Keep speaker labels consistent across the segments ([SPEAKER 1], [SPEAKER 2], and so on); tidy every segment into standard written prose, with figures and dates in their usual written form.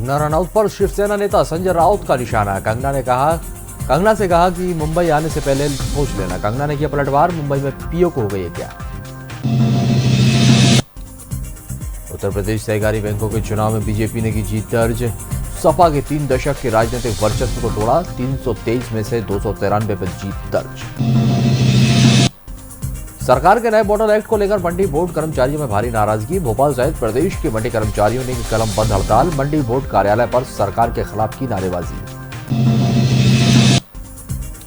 [SPEAKER 1] कंगना रनौत पर शिवसेना नेता संजय राउत का निशाना। कंगना से कहा कि मुंबई आने से पहले सोच लेना। कंगना ने किया पलटवार, मुंबई में पीओ को हो गई है क्या। उत्तर प्रदेश सहकारी बैंकों के चुनाव में बीजेपी ने की जीत दर्ज। सपा के 3 दशक के राजनीतिक वर्चस्व को तोड़ा। 323 में से 293 पर जीत दर्ज। सरकार के नए मॉडल एक्ट को लेकर मंडी बोर्ड कर्मचारियों में भारी नाराजगी। भोपाल सहित प्रदेश के मंडी कर्मचारियों ने की कलम बंद हड़ताल। मंडी बोर्ड कार्यालय पर सरकार के खिलाफ की नारेबाजी।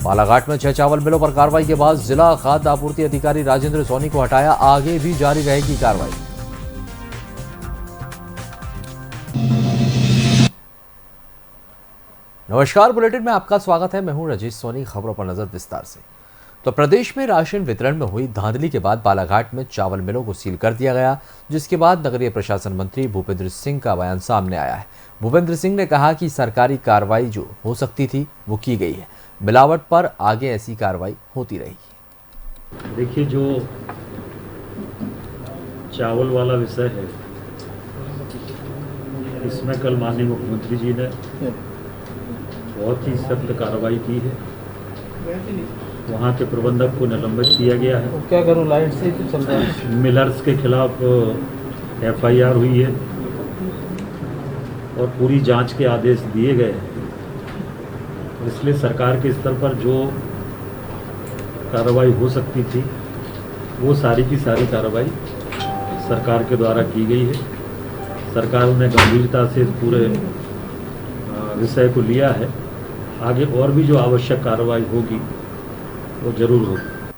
[SPEAKER 1] बालाघाट में 6 चावल मिलों पर कार्रवाई के बाद जिला खाद्य आपूर्ति अधिकारी राजेंद्र सोनी को हटाया। आगे भी जारी रहेगी कार्रवाई। नमस्कार, बुलेटिन में आपका स्वागत है। मैं हूं राजेश सोनी। खबरों पर नजर विस्तार से। तो प्रदेश में राशन वितरण में हुई धांधली के बाद बालाघाट में चावल मिलों को सील कर दिया गया, जिसके बाद नगरीय प्रशासन मंत्री भूपेंद्र सिंह का बयान सामने आया है। भूपेंद्र सिंह ने कहा कि सरकारी कार्रवाई जो हो सकती थी वो की गई है। मिलावट पर आगे ऐसी कार्रवाई होती रहेगी।
[SPEAKER 2] देखिए, जो चावल वाला विषय है, इसमें कल माननीय मुख्यमंत्री जी ने बहुत ही सख्त कार्रवाई की है। वहाँ के प्रबंधक को निलंबित किया गया है।
[SPEAKER 3] क्या करूं, लाइट से ही तो चल रहा है।
[SPEAKER 2] मिलर्स के खिलाफ एफआईआर हुई है और पूरी जांच के आदेश दिए गए हैं। इसलिए सरकार के स्तर पर जो कार्रवाई हो सकती थी वो सारी की सारी कार्रवाई सरकार के द्वारा की गई है। सरकार ने गंभीरता से पूरे विषय को लिया है। आगे और भी जो आवश्यक कार्रवाई होगी वो जरूर होगी।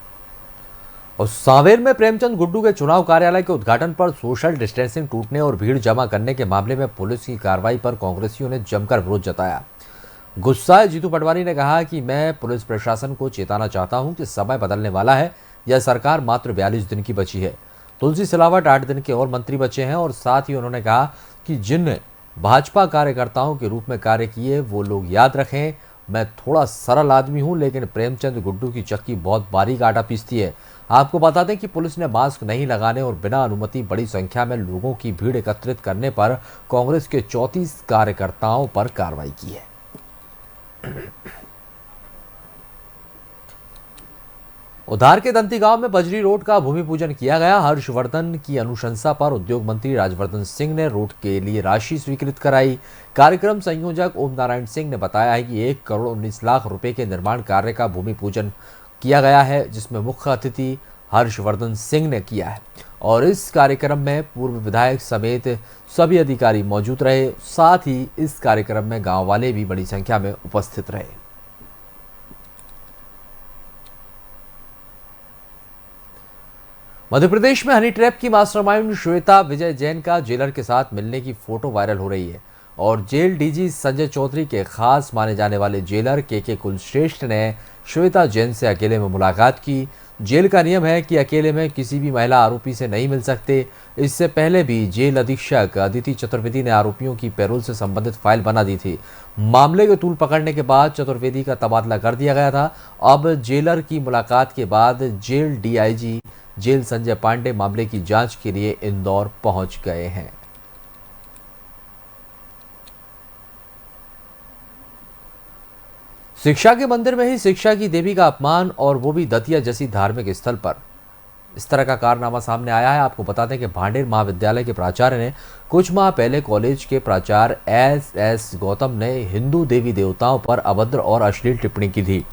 [SPEAKER 1] और सांवेर में प्रेमचंद गुड्डू के चुनाव कार्यालय के उद्घाटन पर सोशल डिस्टेंसिंग टूटने और भीड़ जमा करने के मामले में पुलिस की कार्रवाई पर कांग्रेसियों ने जमकर विरोध जताया। गुस्साए जीतू पटवारी ने कहा कि मैं पुलिस प्रशासन को चेताना चाहता हूं कि समय बदलने वाला है। यह सरकार मात्र 42 दिन की बची है। तुलसी सिलावट 8 दिन के और मंत्री बचे हैं। और साथ ही उन्होंने कहा कि जिन भाजपा कार्यकर्ताओं के रूप में कार्य किए वो लोग याद रखें, मैं थोड़ा सरल आदमी हूं, लेकिन प्रेमचंद गुड्डू की चक्की बहुत बारीक आटा पीसती है। आपको बता दें कि पुलिस ने मास्क नहीं लगाने और बिना अनुमति बड़ी संख्या में लोगों की भीड़ एकत्रित करने पर कांग्रेस के 34 कार्यकर्ताओं पर कार्रवाई की है। उधार के दंती गांव में बजरी रोड का भूमि पूजन किया गया। हर्षवर्धन की अनुशंसा पर उद्योग मंत्री राजवर्धन सिंह ने रोड के लिए राशि स्वीकृत कराई। कार्यक्रम संयोजक ओम नारायण सिंह ने बताया है कि 1 करोड़ 19 लाख रुपए के निर्माण कार्य का भूमि पूजन किया गया है, जिसमें मुख्य अतिथि हर्षवर्धन सिंह ने किया है। और इस कार्यक्रम में पूर्व विधायक समेत सभी अधिकारी मौजूद रहे। साथ ही इस कार्यक्रम में गांव वाले भी बड़ी संख्या में उपस्थित रहे। मध्य प्रदेश में हनी ट्रैप की मास्टरमाइंड श्वेता विजय जैन का जेलर के साथ मिलने की फोटो वायरल हो रही है। और जेल डीजी संजय चौधरी के खास माने जाने वाले जेलर के कुलश्रेष्ठ ने श्वेता जैन से अकेले में मुलाकात की। जेल का नियम है कि अकेले में किसी भी महिला आरोपी से नहीं मिल सकते। इससे पहले भी जेल अधीक्षक अदिति चतुर्वेदी ने आरोपियों की पैरोल से संबंधित फाइल बना दी थी। मामले के तूल पकड़ने के बाद चतुर्वेदी का तबादला कर दिया गया था। अब जेलर की मुलाकात के बाद jail DIG jail Sanjay Pandey मामले की जांच के लिए इंदौर पहुंच गए हैं। शिक्षा के मंदिर में ही शिक्षा की देवी का अपमान, और वो भी दतिया जैसी धार्मिक स्थल पर। इस तरह का कारनामा सामने आया है। आपको बता दें कि भांडेर महाविद्यालय के प्राचार्य ने कुछ माह पहले कॉलेज के प्राचार्य एस गौतम ने हिंदू देवी देवताओं पर अभद्र और अश्लील टिप्पणी की थी,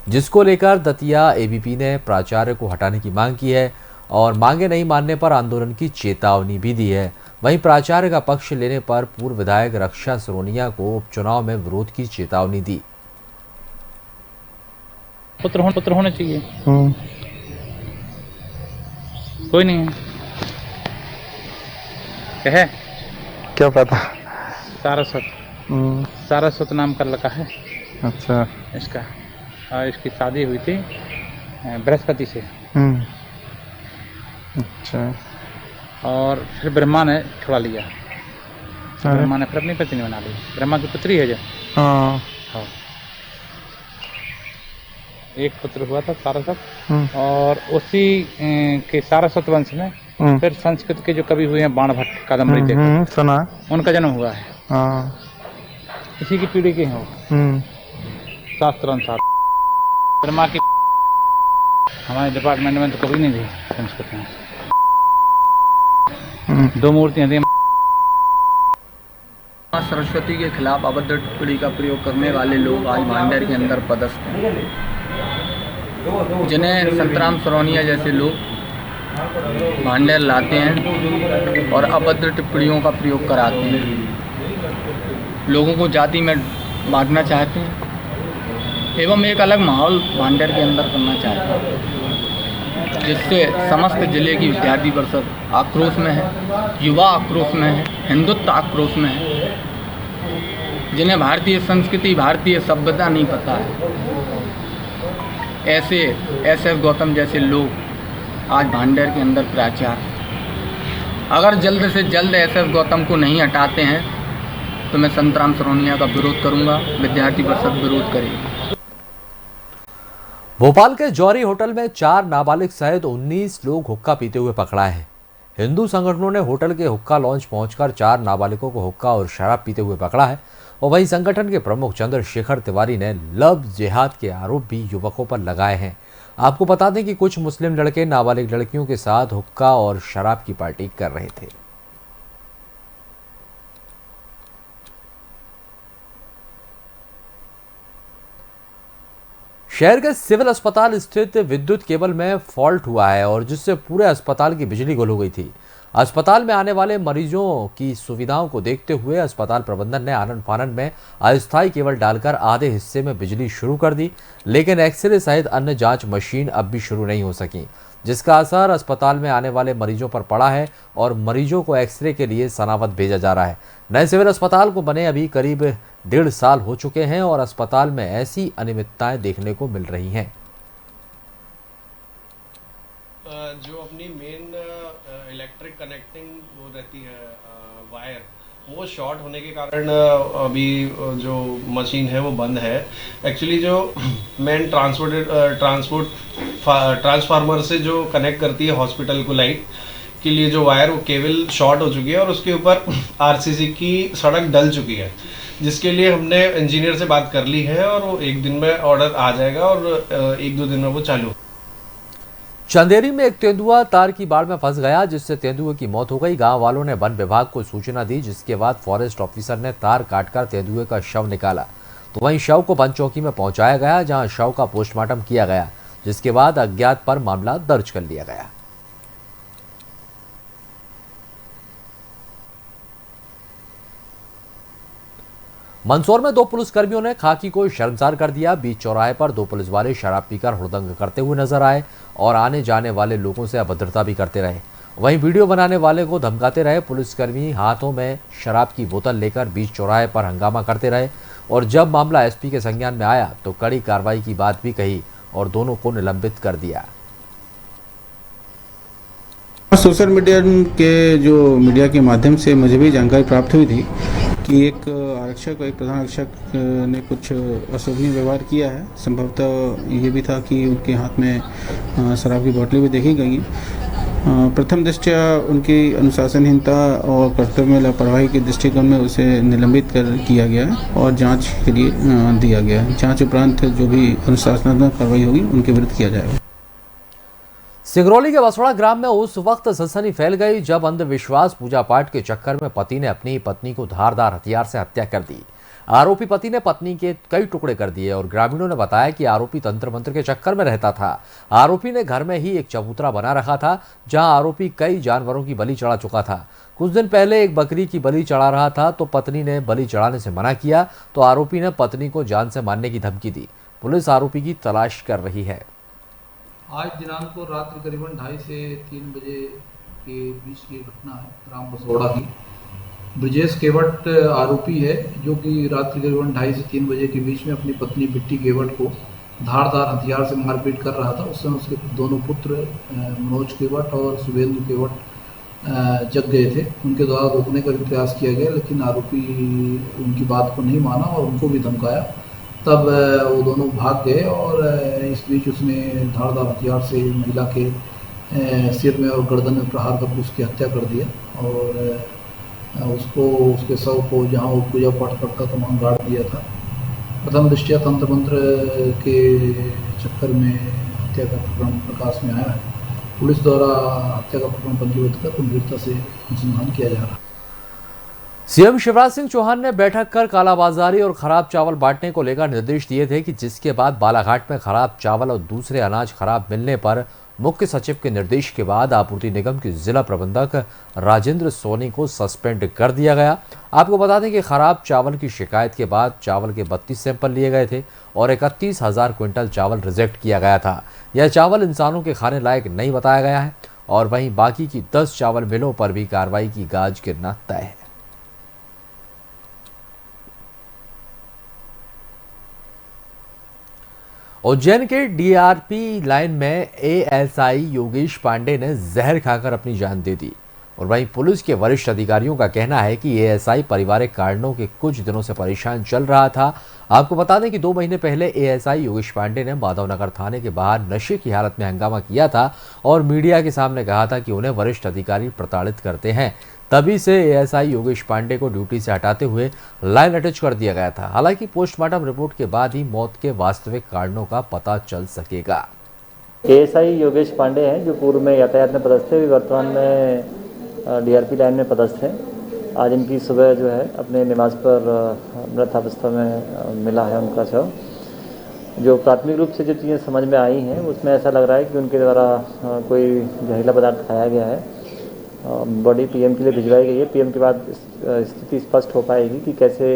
[SPEAKER 1] जिसको लेकर दतिया एबीपी ने प्राचार्य को हटाने की मांग की है और मांगे नहीं मानने पर आंदोलन की चेतावनी भी दी है। वहीं प्राचार्य का पक्ष लेने पर पूर्व विधायक रक्षा सरोनिया को उपचुनाव में विरोध की चेतावनी दी।
[SPEAKER 3] पुत्र होने चाहिए। कोई नहीं है। क्या है?
[SPEAKER 4] क्या पता।
[SPEAKER 3] सारस्वत नाम का लड़का है।
[SPEAKER 4] अच्छा।
[SPEAKER 3] इसका और इसकी शादी हुई थी बृहस्पति से।
[SPEAKER 4] अच्छा।
[SPEAKER 3] और फिर ब्रह्मा ने छुड़ा लिया। ब्रह्मा ने फिर अपनी पत्नी बना ली। ब्रह्मा की पुत्री है जो। हाँ। एक पुत्र हुआ था सारस्वत। और उसी के सारस्वत वंश में फिर संस्कृत के जो कवि हुए हैं बाण भट्ट कादम्बरी सुना, उनका जन्म हुआ है। इसी की पीढ़ी के हैं वो, शास्त्र अनुसार। ब्रह्मा की हमारे डिपार्टमेंट में तो कभी नहीं दी संस्कृत में। 2 मूर्तियाँ दी।
[SPEAKER 5] मां सरस्वती के खिलाफ अभद्र टिप्पणी का प्रयोग करने वाले लोग आज भांडेर के अंदर पदस्थ हैं, जिन्हें संतराम सरोनिया जैसे लोग भांडेर लाते हैं और अभद्र टिप्पणियों का प्रयोग कराते हैं, लोगों को जाति में बांटना चाहते हैं एवं एक अलग माहौल भांडेर के अंदर करना चाहते हैं, जिससे समस्त जिले की विद्यार्थी परिषद आक्रोश में है, युवा आक्रोश में है, हिंदुत्व आक्रोश में है, जिन्हें भारतीय संस्कृति भारतीय सभ्यता नहीं पता है। ऐसे एसएस गौतम जैसे लोग आज भांडेर के अंदर प्रचार, अगर जल्द से जल्द एसएस गौतम को नहीं हटाते हैं तो मैं संतराम सरोनिया का विरोध करूंगा, विद्यार्थी परिषद विरोध करेगी।
[SPEAKER 1] भोपाल के जौहरी होटल में 4 नाबालिग सहित 19 लोग हुक्का पीते हुए पकड़ाए हैं। हिंदू संगठनों ने होटल के हुक्का लॉन्च पहुंचकर 4 नाबालिगों को हुक्का और शराब पीते हुए पकड़ा है और वहीं संगठन के प्रमुख चंद्रशेखर तिवारी ने लव जिहाद के आरोप भी युवकों पर लगाए हैं। आपको बता दें कि कुछ मुस्लिम लड़के नाबालिग लड़कियों के साथ हुक्का और शराब की पार्टी कर रहे थे। शहर के सिविल अस्पताल स्थित विद्युत केबल में फॉल्ट हुआ है और जिससे पूरे अस्पताल की बिजली गुल हो गई थी। अस्पताल में आने वाले मरीजों की सुविधाओं को देखते हुए अस्पताल प्रबंधन ने आनन फानन में अस्थायी केबल डालकर आधे हिस्से में बिजली शुरू कर दी, लेकिन एक्सरे सहित अन्य जांच मशीन अब भी शुरू नहीं हो सकी, जिसका असर अस्पताल में आने वाले मरीजों पर पड़ा है और मरीजों को एक्सरे के लिए सनावद भेजा जा रहा है। नए सिविल अस्पताल को बने अभी करीब 1.5 साल हो चुके हैं और अस्पताल में ऐसी अनियमितताएं देखने को मिल रही हैं।
[SPEAKER 6] जो अपनी मेन इलेक्ट्रिक कनेक्टिंग वो रहती है वायर, वो शॉर्ट होने के कारण अभी जो मशीन है वो बंद है। एक्चुअली जो मेन ट्रांसफार्मर से जो कनेक्ट करती है हॉस्पिटल को लाइट के लिए जो वायर, वो केबल शॉर्ट हो चुकी है और उसके ऊपर आरसीसी की सड़क डल चुकी है, जिसके लिए हमने इंजीनियर से बात कर ली है और वो 1 दिन में ऑर्डर आ जाएगा और 1-2 दिन में वो चालू।
[SPEAKER 1] चंदेरी में एक तेंदुआ तार की बाड़ में फंस गया, जिससे तेंदुए की मौत हो गई। गांव वालों ने वन विभाग को सूचना दी, जिसके बाद फॉरेस्ट ऑफिसर ने तार काटकर तेंदुए का शव निकाला। तो वहीं शव को वन चौकी में पहुंचाया गया, जहां शव का पोस्टमार्टम किया गया, जिसके बाद अज्ञात पर मामला दर्ज कर लिया गया। मंदसौर में 2 पुलिसकर्मियों ने खाकी को शर्मसार कर दिया। बीच चौराहे पर 2 पुलिस वाले शराब पीकर हुड़दंग करते हुए नजर आए और आने जाने वाले लोगों से अभद्रता भी करते रहे। वहीं वीडियो बनाने वाले को धमकाते रहे। पुलिसकर्मी हाथों में शराब की बोतल लेकर बीच चौराहे पर हंगामा करते रहे और जब मामला एसपी के संज्ञान में आया तो कड़ी कार्रवाई की बात भी कही और दोनों को निलंबित कर दिया।
[SPEAKER 7] सोशल मीडिया के माध्यम से मुझे भी जानकारी प्राप्त हुई थी कि एक प्रधान आरक्षक ने कुछ अशोभनीय व्यवहार किया है। संभवतः ये भी था कि उनके हाथ में शराब की बोतलें भी देखी गई। प्रथम दृष्टया उनकी अनुशासनहीनता और कर्तव्य में लापरवाही के दृष्टिकोण में उसे निलंबित किया गया है और जांच के लिए दिया गया है। जांच उपरांत जो भी अनुशासनात्मक कार्रवाई होगी उनके विरुद्ध किया जाएगा।
[SPEAKER 1] सिंगरौली के बसोड़ा ग्राम में उस वक्त सनसनी फैल गई जब अंधविश्वास पूजा पाठ के चक्कर में पति ने अपनी पत्नी को धारदार हथियार से हत्या कर दी। आरोपी पति ने पत्नी के कई टुकड़े कर दिए और ग्रामीणों ने बताया कि आरोपी तंत्र मंत्र के चक्कर में रहता था। आरोपी ने घर में ही एक चबूतरा बना रखा था, जहां आरोपी कई जानवरों की बलि चढ़ा चुका था। कुछ दिन पहले एक बकरी की बलि चढ़ा रहा था तो पत्नी ने बलि चढ़ाने से मना किया तो आरोपी ने पत्नी को जान से मारने की धमकी दी। पुलिस आरोपी की तलाश कर रही है।
[SPEAKER 8] आज दिनांक को रात्रि करीबन 2:30 से 3 बजे के बीच की घटना है ग्राम बसोड़ा की। ब्रजेश केवट आरोपी है जो कि रात्रि करीबन 2:30 से 3 बजे के बीच में अपनी पत्नी बिट्टी केवट को धारदार हथियार से मारपीट कर रहा था। उस समय उसके दोनों पुत्र मनोज केवट और शुभेंदु केवट जग गए थे। उनके द्वारा रोकने का भी प्रयास किया गया, लेकिन आरोपी उनकी बात को नहीं माना और उनको भी धमकाया। तब वो दोनों भाग गए और इस बीच उसने धारदार हथियार से महिला के सिर में और गर्दन में प्रहार करके उसकी हत्या कर दिया और उसको उसके शव को जहाँ वो पूजा पाठ करता था वहाँ गाड़ दिया था। प्रथम दृष्टया तंत्र मंत्र के चक्कर में हत्या का प्रकरण प्रकाश में आया है। पुलिस द्वारा हत्या का प्रकरण पंजीबद्ध कर गंभीरता से अनुसंधान किया जा रहा है।
[SPEAKER 1] सीएम शिवराज सिंह चौहान ने बैठक कर कालाबाजारी और खराब चावल बांटने को लेकर निर्देश दिए थे कि जिसके बाद बालाघाट में खराब चावल और दूसरे अनाज खराब मिलने पर मुख्य सचिव के निर्देश के बाद आपूर्ति निगम के जिला प्रबंधक राजेंद्र सोनी को सस्पेंड कर दिया गया। आपको बता दें कि खराब चावल की शिकायत के बाद चावल के 32 सैंपल लिए गए थे और 31,000 क्विंटल चावल रिजेक्ट किया गया था। यह चावल इंसानों के खाने लायक नहीं बताया गया है और वहीं बाकी की 10 चावल मिलों पर भी कार्रवाई की गाज गिरना तय है। उज्जैन के डीआरपी लाइन में एएसआई योगेश पांडे ने जहर खाकर अपनी जान दे दी और वहीं पुलिस के वरिष्ठ अधिकारियों का कहना है कि एएसआई पारिवारिक कारणों के कुछ दिनों से परेशान चल रहा था। आपको बता दें कि 2 महीने पहले एएसआई योगेश पांडे ने माधवनगर थाने के बाहर नशे की हालत में हंगामा किया था और मीडिया के सामने कहा था कि उन्हें वरिष्ठ अधिकारी प्रताड़ित करते हैं। तभी से एएसआई योगेश पांडे को ड्यूटी से हटाते हुए लाइन अटैच कर दिया गया था। हालांकि पोस्टमार्टम रिपोर्ट के बाद ही मौत के वास्तविक कारणों का पता चल सकेगा।
[SPEAKER 9] एएसआई योगेश पांडे हैं जो पूर्व में यातायात में पदस्थ थे, वर्तमान में डीआरपी लाइन में पदस्थ हैं। आज इनकी सुबह जो है अपने निवास पर मृत अवस्था में मिला है उनका शव। जो प्राथमिक रूप से जो चीज़ें समझ में आई हैं उसमें ऐसा लग रहा है कि उनके द्वारा कोई जहरीला पदार्थ खाया गया है। बॉडी पीएम के लिए भिजवाई गई है। पीएम के बाद स्थिति स्पष्ट हो पाएगी कि कैसे।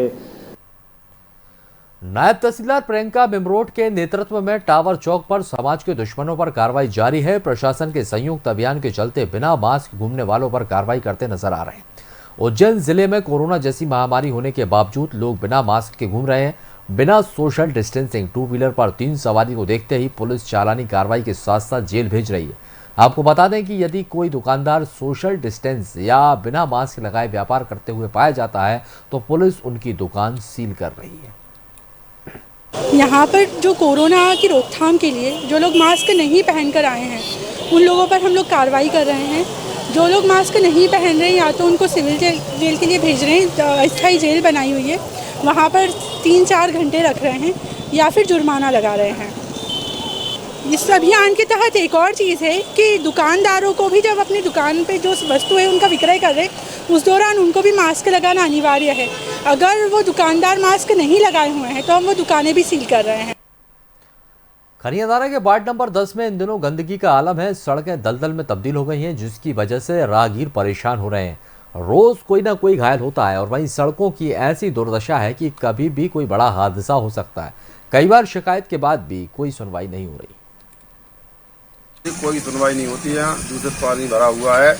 [SPEAKER 1] नायब तहसीलदार प्रियंका बिमरोट के नेतृत्व में टावर चौक पर समाज के दुश्मनों पर कार्रवाई जारी है। प्रशासन के संयुक्त अभियान के चलते बिना मास्क घूमने वालों पर कार्रवाई करते नजर आ रहे हैं। उज्जैन जिले में कोरोना जैसी महामारी होने के बावजूद लोग बिना मास्क के घूम रहे हैं। बिना सोशल डिस्टेंसिंग 2 व्हीलर पर 3 सवारी को देखते ही पुलिस चालानी कार्रवाई के साथ साथ जेल भेज रही है। आपको बता दें कि यदि कोई दुकानदार सोशल डिस्टेंस या बिना मास्क लगाए व्यापार करते हुए पाया जाता है तो पुलिस उनकी दुकान सील कर रही है।
[SPEAKER 10] यहाँ पर जो कोरोना की रोकथाम के लिए जो लोग मास्क नहीं पहनकर आए हैं उन लोगों पर हम लोग कार्रवाई कर रहे हैं। जो लोग मास्क नहीं पहन रहे हैं या तो उनको सिविल जेल के लिए भेज रहे हैं, अस्थायी जेल बनाई हुई है, वहाँ पर 3-4 घंटे रख रहे हैं या फिर जुर्माना लगा रहे हैं। इस अभियान के तहत एक और चीज़ है कि दुकानदारों को भी जब अपनी दुकान पे जो वस्तु है उनका विक्रय कर रहे हैं उस दौरान उनको भी मास्क लगाना अनिवार्य है। अगर वो दुकानदार मास्क नहीं लगाए हुए हैं तो हम वो दुकानें भी सील कर रहे हैं।
[SPEAKER 1] खनियादारा के वार्ड नंबर 10 में इन दिनों गंदगी का आलम है। सड़कें दलदल में तब्दील हो गई हैं जिसकी वजह से राहगीर परेशान हो रहे हैं। रोज कोई ना कोई घायल होता है और वहीं सड़कों की ऐसी दुर्दशा है कि कभी भी कोई बड़ा हादसा हो सकता है। कई बार शिकायत के बाद भी कोई सुनवाई नहीं हो रही।
[SPEAKER 11] कोई सुनवाई नहीं होती है। यहाँ दूषित पानी भरा हुआ है।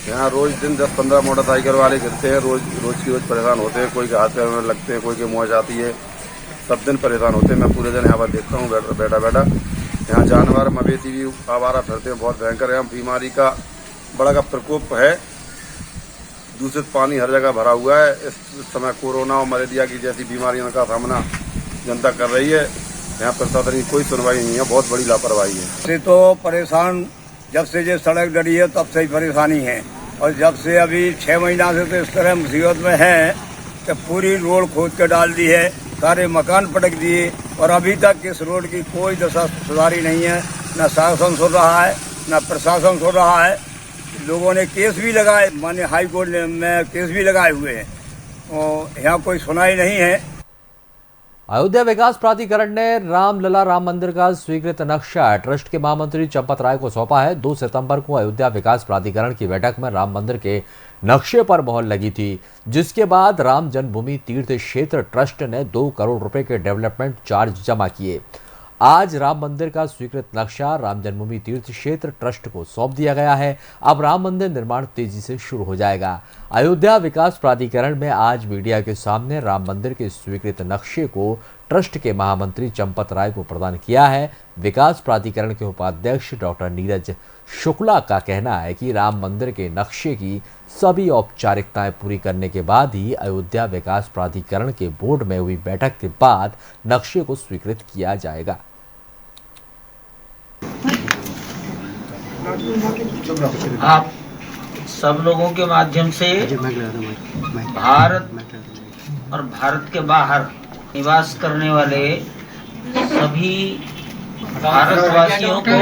[SPEAKER 11] यहाँ रोज दिन 10-15 मोटरसाइकिल वाले गिरते हैं। रोज की रोज परेशान होते हैं। कोई के हाथ पैर में लगते हैं, कोई के मुँह जाती है। सब दिन परेशान होते हैं। मैं पूरे दिन यहाँ पर देखता हूँ बैठा। यहाँ जानवर मवेशी भी आवारा फिरते हैं। बहुत भयंकर है। बीमारी का बड़ा का प्रकोप है। दूषित पानी हर जगह भरा हुआ है। इस समय कोरोना और मलेरिया की जैसी बीमारियों का सामना जनता कर रही है। यहाँ प्रशासन की कोई सुनवाई नहीं है। बहुत बड़ी लापरवाही है।
[SPEAKER 12] से तो परेशान जब से ये सड़क डली है तब से ही परेशानी है और जब से अभी 6 महीना से तो इस तरह मुसीबत में है कि पूरी रोड खोद के डाल दी है, सारे मकान पटक दिए और अभी तक इस रोड की कोई दशा सुधारी नहीं है। न शासन सुन रहा है न प्रशासन सुन रहा है। लोगों ने केस भी लगाए, माननीय हाई कोर्ट में केस भी लगाए हुए हैं और यहाँ कोई सुनाई नहीं है।
[SPEAKER 1] अयोध्या विकास प्राधिकरण ने रामलला राम मंदिर का स्वीकृत नक्शा ट्रस्ट के महामंत्री चंपत राय को सौंपा है। 2 सितंबर को अयोध्या विकास प्राधिकरण की बैठक में राम मंदिर के नक्शे पर मोहर लगी थी, जिसके बाद राम जन्मभूमि तीर्थ क्षेत्र ट्रस्ट ने 2 करोड़ रुपए के डेवलपमेंट चार्ज जमा किए। आज राम मंदिर का स्वीकृत नक्शा राम जन्मभूमि तीर्थ क्षेत्र ट्रस्ट को सौंप दिया गया है। अब राम मंदिर निर्माण तेजी से शुरू हो जाएगा। अयोध्या विकास प्राधिकरण में आज मीडिया के सामने राम मंदिर के स्वीकृत नक्शे को ट्रस्ट के महामंत्री चंपत राय को प्रदान किया है। विकास प्राधिकरण के उपाध्यक्ष डॉक्टर नीरज शुक्ला का कहना है कि राम मंदिर के नक्शे की सभी औपचारिकताएं पूरी करने के बाद ही अयोध्या विकास प्राधिकरण के बोर्ड में हुई बैठक के बाद नक्शे को स्वीकृत किया जाएगा।
[SPEAKER 13] आप सब लोगों के माध्यम से भारत और भारत के बाहर निवास करने वाले सभी भारतवासियों को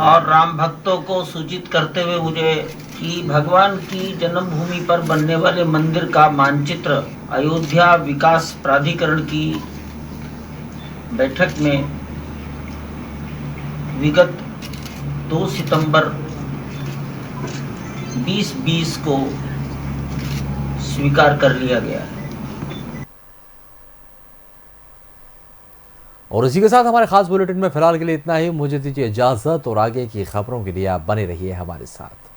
[SPEAKER 13] और राम भक्तों को सूचित करते हुए मुझे कि भगवान की जन्मभूमि पर बनने वाले मंदिर का मानचित्र अयोध्या विकास प्राधिकरण की बैठक में विगत 2 सितंबर 2020 को स्वीकार कर लिया गया है।
[SPEAKER 1] और इसी के साथ हमारे खास बुलेटिन में फिलहाल के लिए इतना ही। मुझे दीजिए इजाजत और आगे की खबरों के लिए आप बने रहिए हमारे साथ।